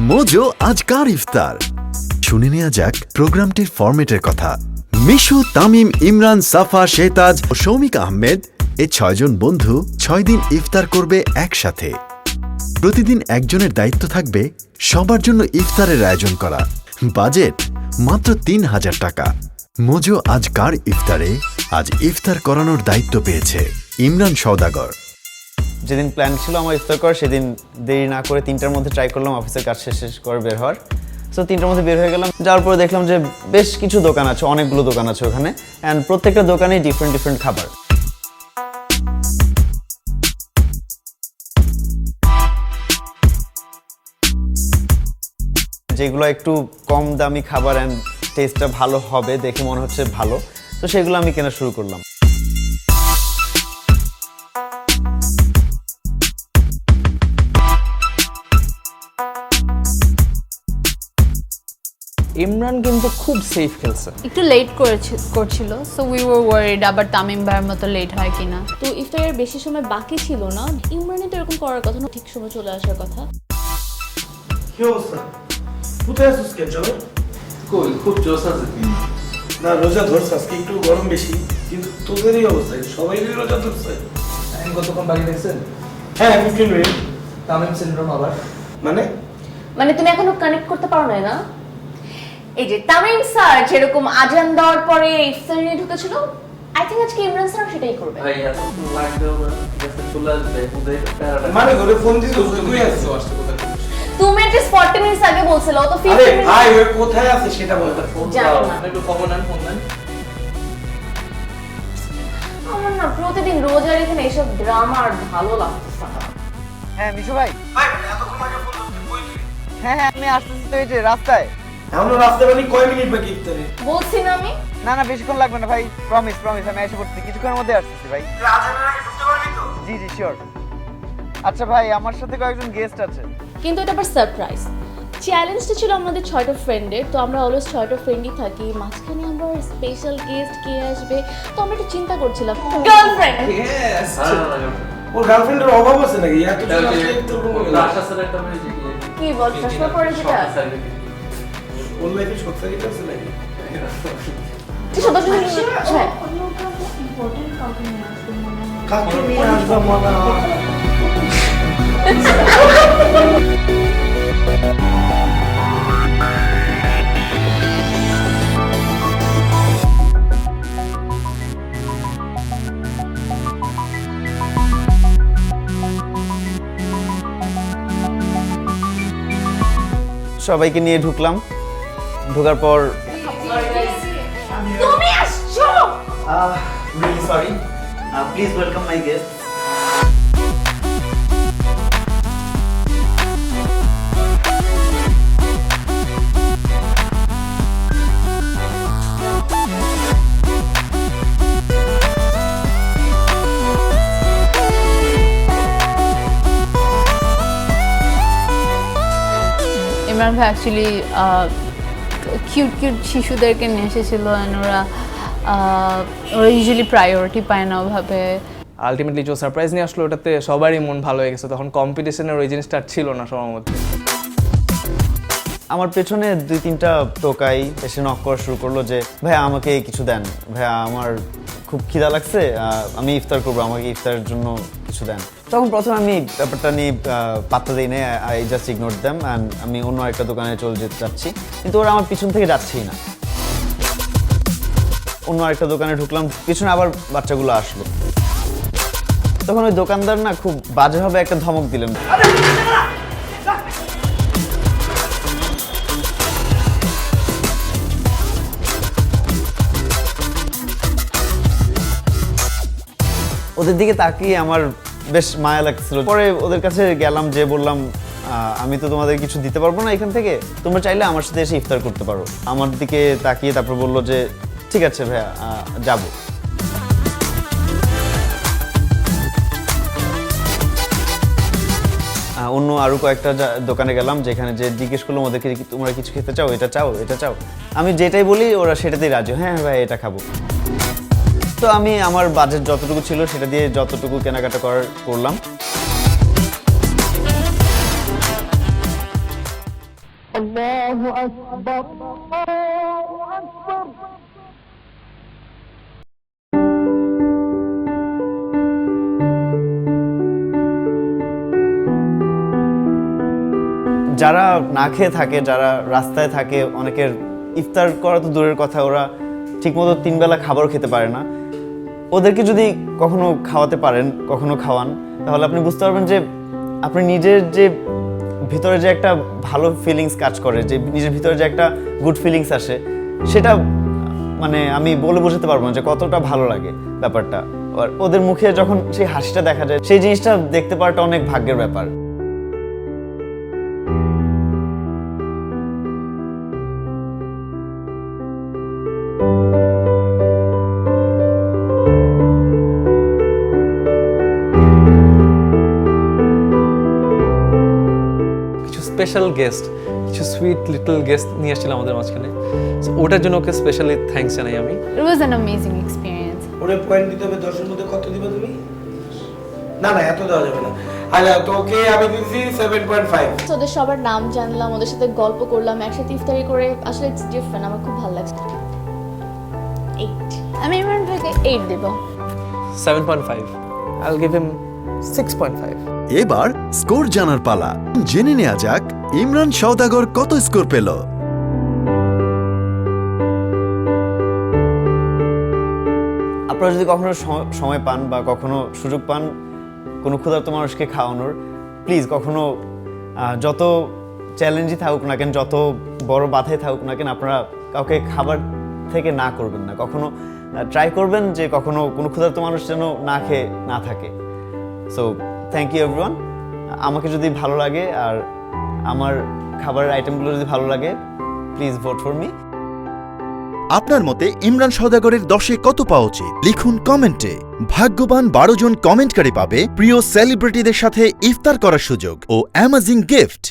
Mojo আজকার ইফতার শুনে নেওয়া যাক প্রোগ্রামটির ফরম্যাটের কথা। মিশু, তামিম, ইমরান, সাফা, শেহতাজ ও সৌমিক আহমেদ এই 6 জন বন্ধু 6 দিন ইফতার করবে একসাথে। প্রতিদিন একজনের দায়িত্ব থাকবে সবার জন্য ইফতারের আয়োজন করা। বাজেট মাত্র 3000 টাকা। মোজো আজকার ইফতারে আজ ইফতার করানোর দায়িত্ব পেয়েছে ইমরান সওদাগর। যেদিন প্ল্যান ছিল আমার ইফতার করার, সেদিন দেরি না করে 3টার মধ্যে ট্রাই করলাম অফিসের কাজ শেষ করে বের হওয়ার। সো 3টার মধ্যে বের হয়ে গেলাম। যাওয়ার পরে দেখলাম যে বেশ কিছু দোকান আছে, অনেকগুলো দোকান আছে ওখানে, অ্যান্ড প্রত্যেকটা দোকানেই ডিফারেন্ট খাবার। যেগুলো একটু কম দামি খাবার অ্যান্ড টেস্টটা ভালো হবে দেখে মনে হচ্ছে ভালো, তো সেগুলো আমি কেনা শুরু করলাম। ইমরান কিন্তু খুব সেফ খেলছে, একটু লেট করছিল, সো উই ওয়ার ওয়ারিড আবার তামিম ভাইয়ের মতো লেট হয় কিনা। তো ইফতারের বেশি সময় বাকি ছিল না, ইমরানের তো এরকম করার কথা না, ঠিক সময় চলে আসার কথা। কি অবস্থা? কোথায় আছিস কেন? চলো। কই খুব জোশ আছে কিন্তু। না, রোজা ধরছে আজকে, একটু গরম বেশি, কিন্তু তোদেরই অবস্থা, সবাইরই রোজা ধরছে। আমি কতক্ষণ বাকি দেখছেন? হ্যাঁ, 15 মিনিট। তামিম সিনড্রোম আবার মানে তুমি এখনো কানেক্ট করতে পারো না? এই যে তামিম স্যার যেরকম আজান দেওয়ার পরে ইফতার নিয়ে ঢুকেছিল, আই থিংক আজকে ইমরান স্যার সেটাই করবে। ভাই এত লাগবে না, জাস্ট চলে আসবে ওদের প্যারাডা। মানে ঘরে ফোন দিতে তুই আসছিস আসতে কোথায়? তুমি এটলিস্ট 40 মিনিটস আগে বলছিল, তো 15 আরে মিনিট। ভাই ওই কোথায় আছে সেটা বল। ফোন জানি দাও, না। একটু খবর নেন, ফোন দেন। আমার না প্রতিদিন রোজার এখানে এসব ড্রামা আর ভালো লাগতেছে না। হ্যাঁ মিশু ভাই। ভাই এতক্ষণ আগে ফোন করতে কই তুই? হ্যাঁ আমি আসতেছি তো, এই যে রাস্তায়। এখনো রাস্তা মানে কয় মিনিট বাকি ইফতারে? বলছি না আমি। না বেশিক্ষণ লাগবে না ভাই, প্রমিস আমি এসে পড়ছি, কিছুক্ষণের মধ্যে আসতেছি ভাই। তুই আজানের আগে ঢুকতে পারবি তো? জি শিওর। আচ্ছা ভাই, আমার সাথে কয়েকজন গেস্ট আছে। কিন্তু এটা আবার সারপ্রাইজ। চ্যালেঞ্জটা ছিল আমাদের 6টা ফ্রেন্ডের, তো আমরা অলওয়েজ 6টা ফ্রেন্ডই থাকি, মাঝখানে আবার স্পেশাল গেস্ট কে আসবে, তো আমরা একটু চিন্তা করছিলাম। গার্লফ্রেন্ড। ইয়েস। আরে ওর গার্লফ্রেন্ডের অভাব আছে নাকি? এত এটা জন যে আসলে তো কোনো রাশা স্যার একটা মেয়ে কি বল, চশমা পরে যেটা? ওর লাইফে সত্যি কি আছে নাকি? কি সদস্য? হ্যাঁ। কাকে নিয়ে আসবা মনে হয়? সবাইকে নিয়ে ঢুকলাম। ঢোকার পর তুমি আসছো? really sorry. Please welcome my guests. Imran ভাই অ্যাকচুয়ালি কিউট শিশুদেরকে নিয়ে এসেছিল, ওরা ইউজুয়ালি প্রায়োরিটি পায় না ওভাবে। আলটিমেটলি যে সারপ্রাইজ নিয়ে আসলো ওটাতে সবারই মন ভালো হয়ে গেছে, তখন কম্পিটিশনের ওই জিনিসটা আর ছিল না সবার মধ্যে। আমার পেছনে 2-3টা টোকাই এসে নক করা শুরু করলো যে ভাইয়া আমাকে কিছু দেন, ভাইয়া আমার খুব খিদা লাগছে, আমি ইফতার করবো, আমাকে ইফতারের জন্য কিছু দেন। তখন প্রথমে আমি ব্যাপারটা নিয়ে পাত্তা দিই না, I just ignore them, and আমি অন্য একটা দোকানে চলে যেতে চাচ্ছি, কিন্তু ওরা আমার পিছন থেকে যাচ্ছেই না। অন্য আরেকটা দোকানে ঢুকলাম, পিছনে আবার বাচ্চাগুলো আসলো। তখন ওই দোকানদার না খুব বাজেভাবে একটা ধমক দিলেন। ওদের দিকে তাকিয়ে আমার বেশ মায়া লাগছিল। পরে ওদের কাছে গেলাম, যে বললাম আমি তো তোমাদের কিছু দিতে পারবো না এখান থেকে, তোমরা চাইলে আমার সাথে এসে ইফতার করতে পারো। আমার দিকে তাকিয়ে তারপর বললো যে ঠিক আছে ভাইয়া, যাবো। অন্য আরো কয়েকটা দোকানে গেলাম, যেখানে যে জিজ্ঞেস করলাম ওদেরকে তোমরা কিছু খেতে চাও, এটা চাও। আমি যেটাই বলি ওরা সেটাতেই রাজি, হ্যাঁ ভাই এটা খাবো। তো আমি আমার বাজেট যতটুকু ছিল সেটা দিয়ে যতটুকু কেনাকাটা করলাম। যারা না খেয়ে থাকে, যারা রাস্তায় থাকে, অনেকের ইফতার করা তো দূরের কথা, ওরা ঠিকমতো 3 বেলা খাবারও খেতে পারে না। ওদেরকে যদি কখনো খাওয়াতে পারেন, কখনো খাওয়ান, তাহলে আপনি বুঝতে পারবেন যে আপনি নিজের যে ভিতরে যে একটা ভালো ফিলিংস কাজ করে, যে নিজের ভিতরে যে একটা গুড ফিলিংস আসে, সেটা মানে আমি বলে বোঝাতে পারবো না যে কতটা ভালো লাগে ব্যাপারটা। আর ওদের মুখে যখন সেই হাসিটা দেখা যায়, সেই জিনিসটা দেখতে পারাটা অনেক ভাগ্যের ব্যাপার। কিছু স্পেশাল গেস্ট, কিছু সুইট লিটল গেস্ট নিয়ে আসছিল আমাদের মাঝখানে। So, ওটার জন্য ওকে স্পেশালি থ্যাঙ্কস জানাই আমি। It was an amazing experience. ওরে পয়েন্ট দিতে হবে 10 এর মধ্যে কত দিবে তুমি? না না এত দেওয়া যাবে না। আচ্ছা তোকে আমি দিচ্ছি 7.5। ওদের সবার নাম জানলাম, ওদের সাথে গল্প করলাম, একসাথে ইফতারি করে, আসলে ইটস ডিফারেন্ট, আমার খুব ভালো লাগছে। 8 আমি ইমরান ভাইকে 8 দেব। 7.5। I'll give him 6.5. এবার স্কোর জানার পালা। জেনে নেওয়া যাক ইমরান সওদাগর কত স্কোর পেল। আপনারা যদি কখনো সময় পান বা কখনো সুযোগ পান কোনো ক্ষুধার্ত মানুষকে খাওয়ানোর, প্লিজ কখনো যত চ্যালেঞ্জই থাকুক না কেন, যত বড় বাধাই থাকুক না কেন, আপনারা কাউকে খাবার থেকে না করবেন না। কখনো ট্রাই করবেন যে কখনো কোনো ক্ষুধার্ত মানুষ যেন না খেয়ে না থাকে। So thank you everyone. আমাকে যদি ভালো লাগে আর আমার খাবারের আইটেমগুলো যদি ভালো লাগে, প্লিজ ভোট ফর মি। আপনার মতে ইমরান সওদাগরের 10-এ কত পাওয়া উচিত লিখুন কমেন্টে। ভাগ্যবান 12 জন কমেন্টকারী পাবে প্রিয় সেলিব্রিটিদের সাথে ইফতার করার সুযোগ ও অ্যামাজিং গিফট।